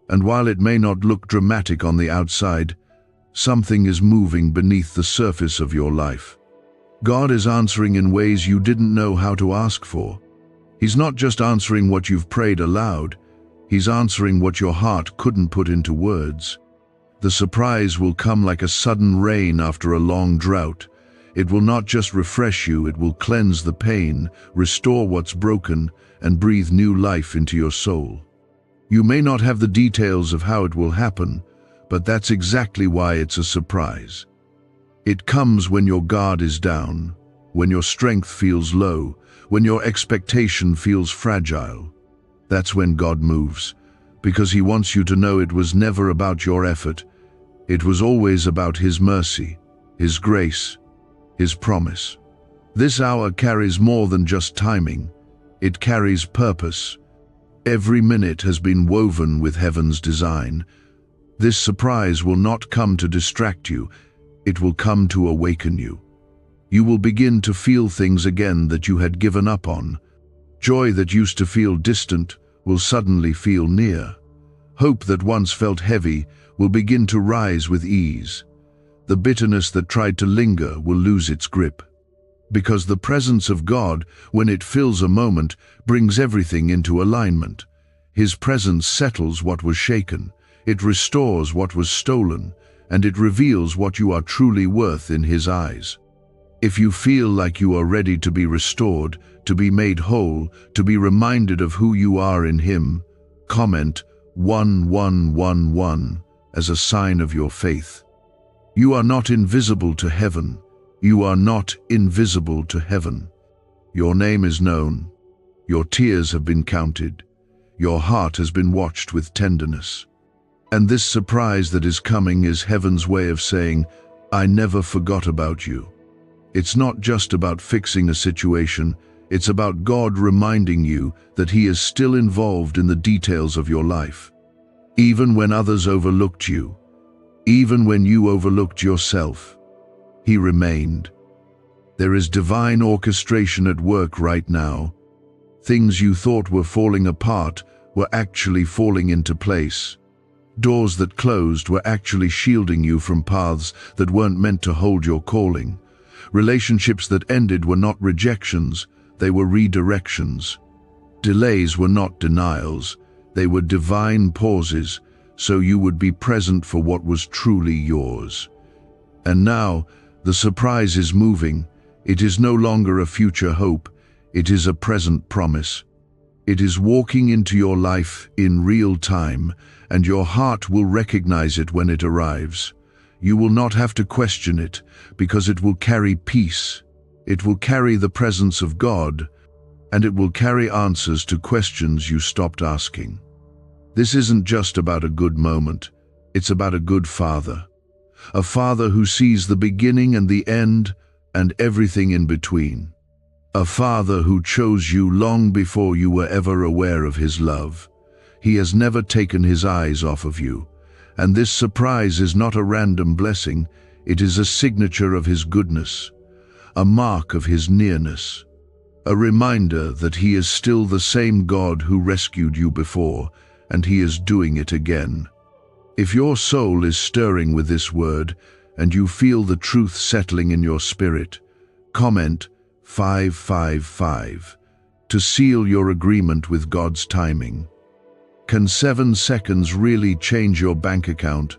Speaker 1: And while it may not look dramatic on the outside, something is moving beneath the surface of your life. God is answering in ways you didn't know how to ask for. He's not just answering what you've prayed aloud, He's answering what your heart couldn't put into words. The surprise will come like a sudden rain after a long drought. It will not just refresh you, it will cleanse the pain, restore what's broken, and breathe new life into your soul. You may not have the details of how it will happen, but that's exactly why it's a surprise. It comes when your guard is down, when your strength feels low, when your expectation feels fragile. That's when God moves, because He wants you to know it was never about your effort. It was always about His mercy, His grace, His promise. This hour carries more than just timing. It carries purpose. Every minute has been woven with heaven's design. This surprise will not come to distract you. It will come to awaken you. You will begin to feel things again that you had given up on. Joy that used to feel distant will suddenly feel near. Hope that once felt heavy will begin to rise with ease. The bitterness that tried to linger will lose its grip. Because the presence of God, when it fills a moment, brings everything into alignment. His presence settles what was shaken. It restores what was stolen, and it reveals what you are truly worth in His eyes. If you feel like you are ready to be restored, to be made whole, to be reminded of who you are in Him, comment 1111 as a sign of your faith. You are not invisible to heaven. You are not invisible to heaven. Your name is known. Your tears have been counted. Your heart has been watched with tenderness. And this surprise that is coming is heaven's way of saying, I never forgot about you. It's not just about fixing a situation, it's about God reminding you that He is still involved in the details of your life. Even when others overlooked you, even when you overlooked yourself, He remained. There is divine orchestration at work right now. Things you thought were falling apart were actually falling into place. Doors that closed were actually shielding you from paths that weren't meant to hold your calling. Relationships that ended were not rejections, they were redirections. Delays were not denials, they were divine pauses, so you would be present for what was truly yours. And now, the surprise is moving. It is no longer a future hope, it is a present promise. It is walking into your life in real time, and your heart will recognize it when it arrives. You will not have to question it, because it will carry peace. It will carry the presence of God, and it will carry answers to questions you stopped asking. This isn't just about a good moment, it's about a good father. A father who sees the beginning and the end, and everything in between. A father who chose you long before you were ever aware of his love. He has never taken his eyes off of you. And this surprise is not a random blessing, it is a signature of his goodness, a mark of his nearness, a reminder that he is still the same God who rescued you before, and he is doing it again. If your soul is stirring with this word, and you feel the truth settling in your spirit, comment 555 to seal your agreement with God's timing. Can 7 seconds really change your bank account?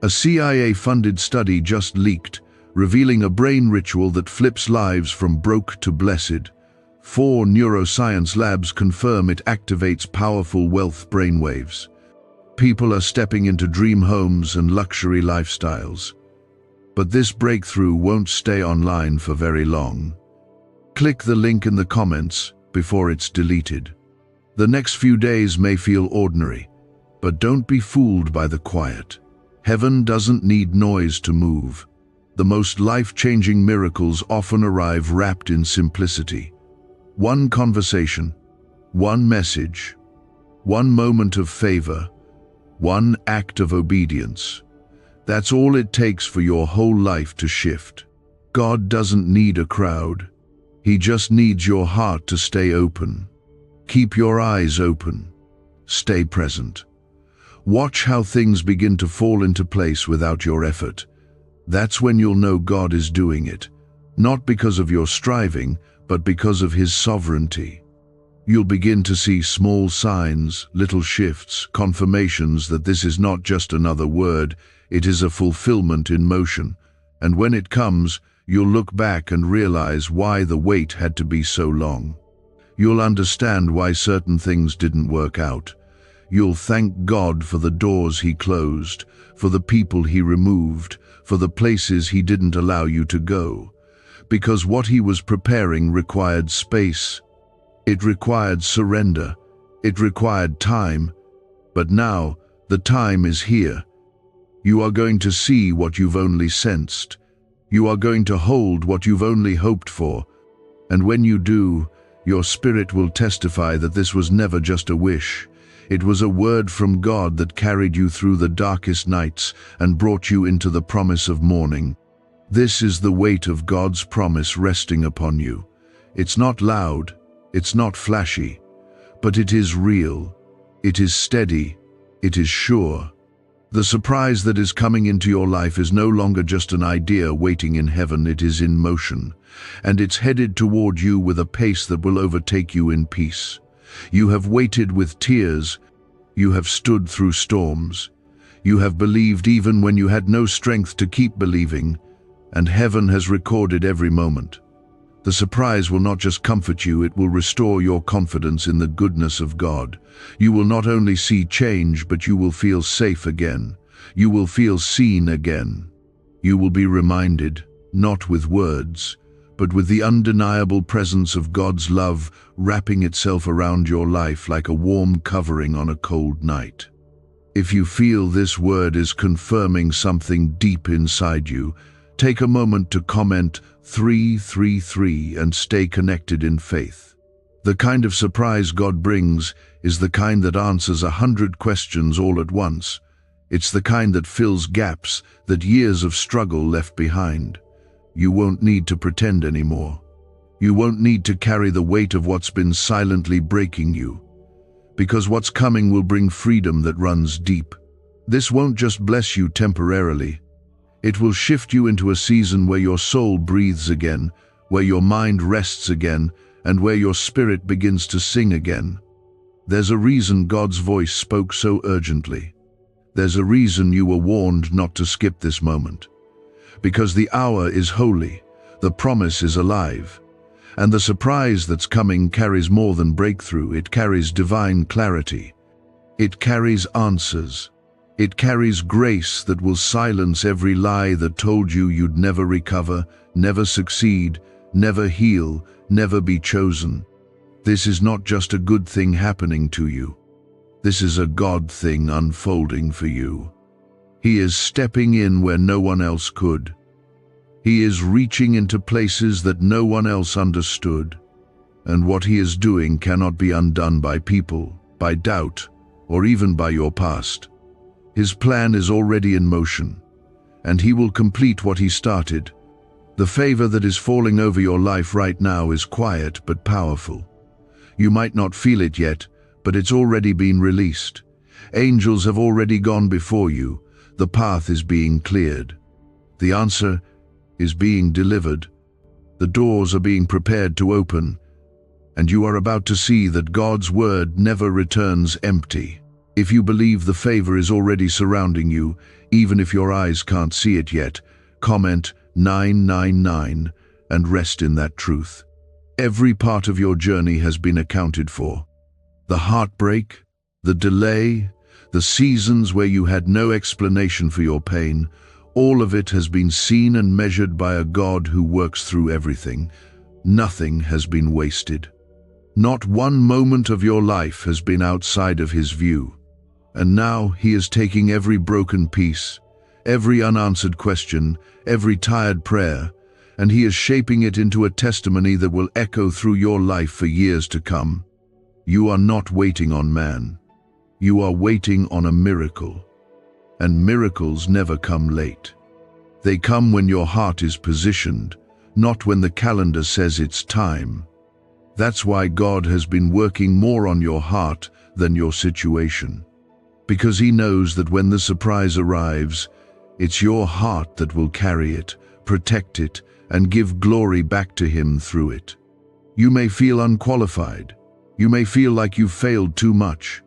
Speaker 1: A CIA-funded study just leaked, revealing a brain ritual that flips lives from broke to blessed. 4 neuroscience labs confirm it activates powerful wealth brainwaves. People are stepping into dream homes and luxury lifestyles. But this breakthrough won't stay online for very long. Click the link in the comments before it's deleted. The next few days may feel ordinary, but don't be fooled by the quiet. Heaven doesn't need noise to move. The most life-changing miracles often arrive wrapped in simplicity. One conversation, one message, one moment of favor, one act of obedience. That's all it takes for your whole life to shift. God doesn't need a crowd. He just needs your heart to stay open. Keep your eyes open. Stay present. Watch how things begin to fall into place without your effort. That's when you'll know God is doing it, not because of your striving, but because of His sovereignty. You'll begin to see small signs, little shifts, confirmations that this is not just another word, it is a fulfillment in motion. And when it comes, you'll look back and realize why the wait had to be so long. You'll understand why certain things didn't work out. You'll thank God for the doors He closed, for the people He removed, for the places He didn't allow you to go. Because what He was preparing required space. It required surrender. It required time. But now, the time is here. You are going to see what you've only sensed. You are going to hold what you've only hoped for. And when you do, your spirit will testify that this was never just a wish. It was a word from God that carried you through the darkest nights and brought you into the promise of morning. This is the weight of God's promise resting upon you. It's not loud, it's not flashy, but it is real, it is steady, it is sure. The surprise that is coming into your life is no longer just an idea waiting in heaven, it is in motion, and it's headed toward you with a pace that will overtake you in peace. You have waited with tears, you have stood through storms, you have believed even when you had no strength to keep believing, and heaven has recorded every moment. The surprise will not just comfort you, it will restore your confidence in the goodness of God. You will not only see change, but you will feel safe again. You will feel seen again. You will be reminded, not with words, but with the undeniable presence of God's love wrapping itself around your life like a warm covering on a cold night. If you feel this word is confirming something deep inside you, take a moment to comment 333 and stay connected in faith. The kind of surprise God brings is the kind that answers 100 questions all at once. It's the kind that fills gaps that years of struggle left behind. You won't need to pretend anymore. You won't need to carry the weight of what's been silently breaking you. Because what's coming will bring freedom that runs deep. This won't just bless you temporarily. It will shift you into a season where your soul breathes again, where your mind rests again, and where your spirit begins to sing again. There's a reason God's voice spoke so urgently. There's a reason you were warned not to skip this moment. Because the hour is holy, the promise is alive, And the surprise that's coming carries more than breakthrough. It carries divine clarity. It carries answers. It carries grace that will silence every lie that told you you'd never recover, never succeed, never heal, never be chosen. This is not just a good thing happening to you. This is a God thing unfolding for you. He is stepping in where no one else could. He is reaching into places that no one else understood. And what he is doing cannot be undone by people, by doubt, or even by your past. His plan is already in motion, and he will complete what he started. The favor that is falling over your life right now is quiet but powerful. You might not feel it yet, but it's already been released. Angels have already gone before you. The path is being cleared. The answer is being delivered. The doors are being prepared to open, and you are about to see that God's word never returns empty. If you believe the favor is already surrounding you, even if your eyes can't see it yet, comment 999 and rest in that truth. Every part of your journey has been accounted for. The heartbreak, the delay, the seasons where you had no explanation for your pain, all of it has been seen and measured by a God who works through everything. Nothing has been wasted. Not one moment of your life has been outside of his view. And now he is taking every broken piece, every unanswered question, every tired prayer, and he is shaping it into a testimony that will echo through your life for years to come. You are not waiting on man. You are waiting on a miracle. And miracles never come late. They come when your heart is positioned, not when the calendar says it's time. That's why God has been working more on your heart than your situation. Because he knows that when the surprise arrives, it's your heart that will carry it, protect it, and give glory back to him through it. You may feel unqualified. You may feel like you've failed too much.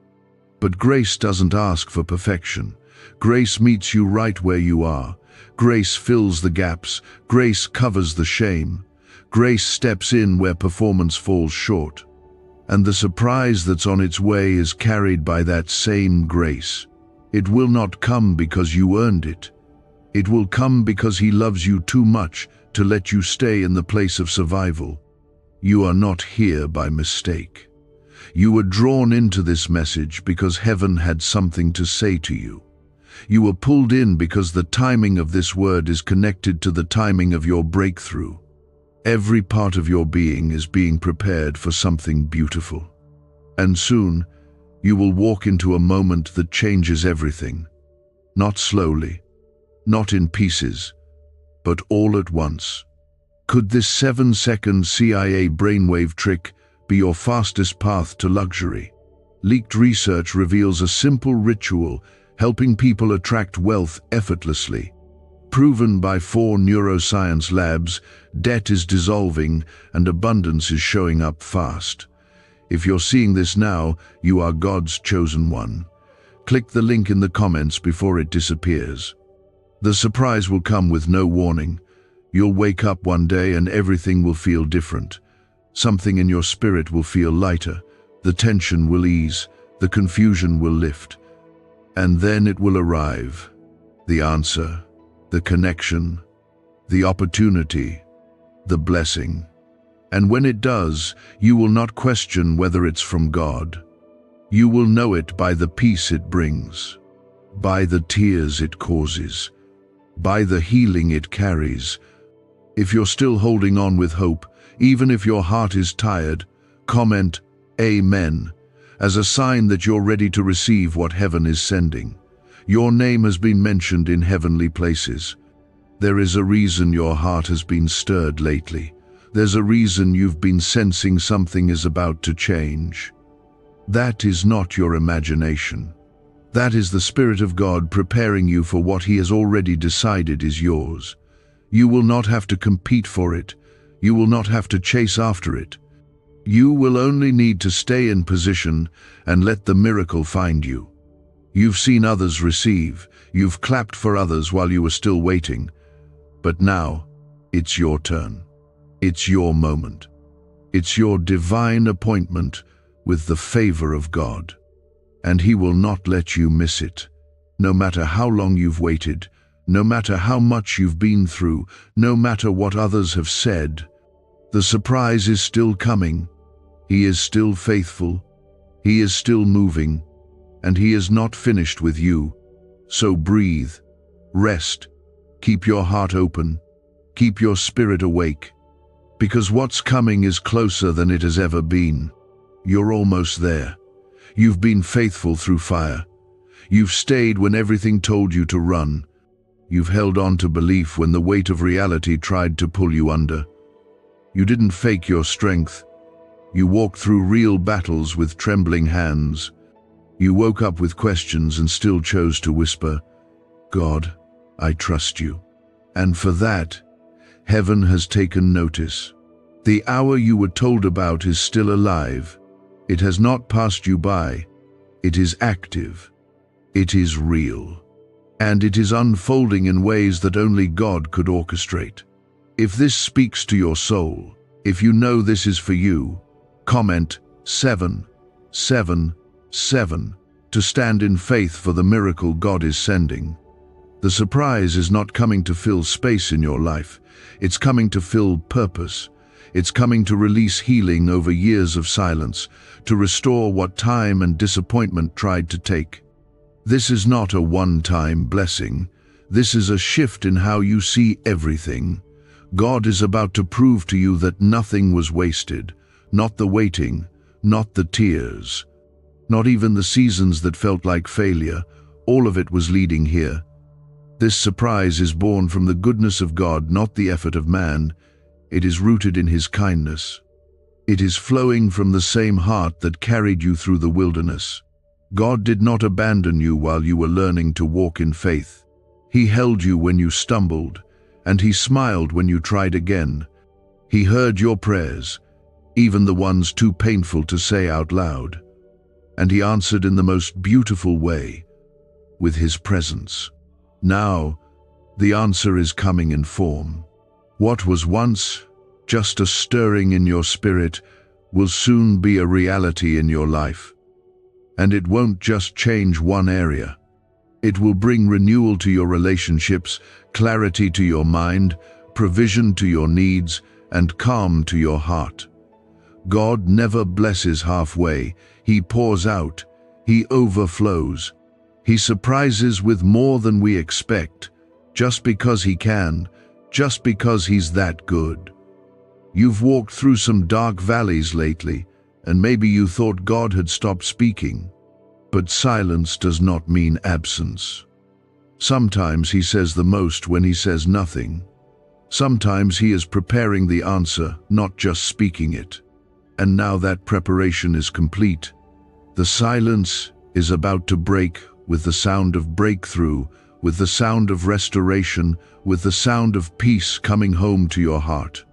Speaker 1: But grace doesn't ask for perfection. Grace meets you right where you are. Grace fills the gaps. Grace covers the shame. Grace steps in where performance falls short. And the surprise that's on its way is carried by that same grace. It will not come because you earned it. It will come because he loves you too much to let you stay in the place of survival. You are not here by mistake. You were drawn into this message because heaven had something to say to you. You were pulled in because the timing of this word is connected to the timing of your breakthrough. Every part of your being is being prepared for something beautiful. And soon, you will walk into a moment that changes everything. Not slowly, not in pieces, but all at once. Could this 7-second CIA brainwave trick be your fastest path to luxury? Leaked research reveals a simple ritual helping people attract wealth effortlessly. Proven by 4 neuroscience labs, debt is dissolving and abundance is showing up fast. If you're seeing this now, you are God's chosen one. Click the link in the comments before it disappears. The surprise will come with no warning. You'll wake up one day and everything will feel different. Something in your spirit will feel lighter. The tension will ease. The confusion will lift. And then it will arrive. The answer. The connection, the opportunity, the blessing. And when it does, you will not question whether it's from God. You will know it by the peace it brings, by the tears it causes, by the healing it carries. If you're still holding on with hope, even if your heart is tired, comment Amen as a sign that you're ready to receive what heaven is sending. Your name has been mentioned in heavenly places. There is a reason your heart has been stirred lately. There's a reason you've been sensing something is about to change. That is not your imagination. That is the Spirit of God preparing you for what he has already decided is yours. You will not have to compete for it. You will not have to chase after it. You will only need to stay in position and let the miracle find you. You've seen others receive. You've clapped for others while you were still waiting. But now, it's your turn. It's your moment. It's your divine appointment with the favor of God. And He will not let you miss it. No matter how long you've waited, no matter how much you've been through, no matter what others have said, the surprise is still coming. He is still faithful. He is still moving. And He is not finished with you. So breathe, rest, keep your heart open, keep your spirit awake, because what's coming is closer than it has ever been. You're almost there. You've been faithful through fire. You've stayed when everything told you to run. You've held on to belief when the weight of reality tried to pull you under. You didn't fake your strength. You walked through real battles with trembling hands. You woke up with questions and still chose to whisper, "God, I trust you." And for that, heaven has taken notice. The hour you were told about is still alive. It has not passed you by. It is active. It is real. And it is unfolding in ways that only God could orchestrate. If this speaks to your soul, if you know this is for you, comment 777 to stand in faith for the miracle God is sending. The surprise is not coming to fill space in your life. It's coming to fill purpose. It's coming to release healing over years of silence, to restore what time and disappointment tried to take. This is not a one-time blessing. This is a shift in how you see everything. God is about to prove to you that nothing was wasted, not the waiting, not the tears, not even the seasons that felt like failure. All of it was leading here. This surprise is born from the goodness of God, not the effort of man. It is rooted in His kindness. It is flowing from the same heart that carried you through the wilderness. God did not abandon you while you were learning to walk in faith. He held you when you stumbled, and He smiled when you tried again. He heard your prayers, even the ones too painful to say out loud. And He answered in the most beautiful way, with His presence. Now, the answer is coming in form. What was once just a stirring in your spirit will soon be a reality in your life. And it won't just change one area. It will bring renewal to your relationships, clarity to your mind, provision to your needs, and calm to your heart. God never blesses halfway. He pours out. He overflows. He surprises with more than we expect, just because He can, just because He's that good. You've walked through some dark valleys lately, and maybe you thought God had stopped speaking. But silence does not mean absence. Sometimes He says the most when He says nothing. Sometimes He is preparing the answer, not just speaking it. And now that preparation is complete, the silence is about to break with the sound of breakthrough, with the sound of restoration, with the sound of peace coming home to your heart.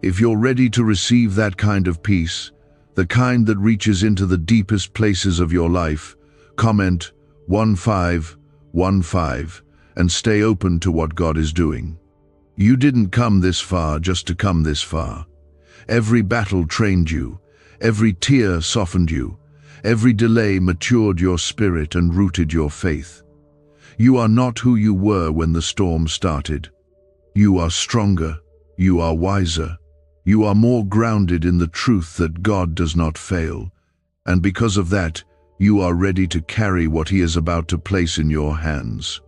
Speaker 1: If you're ready to receive that kind of peace, the kind that reaches into the deepest places of your life, comment 1515 and stay open to what God is doing. You didn't come this far just to come this far. Every battle trained you. Every tear softened you. Every delay matured your spirit and rooted your faith. You are not who you were when the storm started. You are stronger. You are wiser. You are more grounded in the truth that God does not fail. And because of that, you are ready to carry what He is about to place in your hands.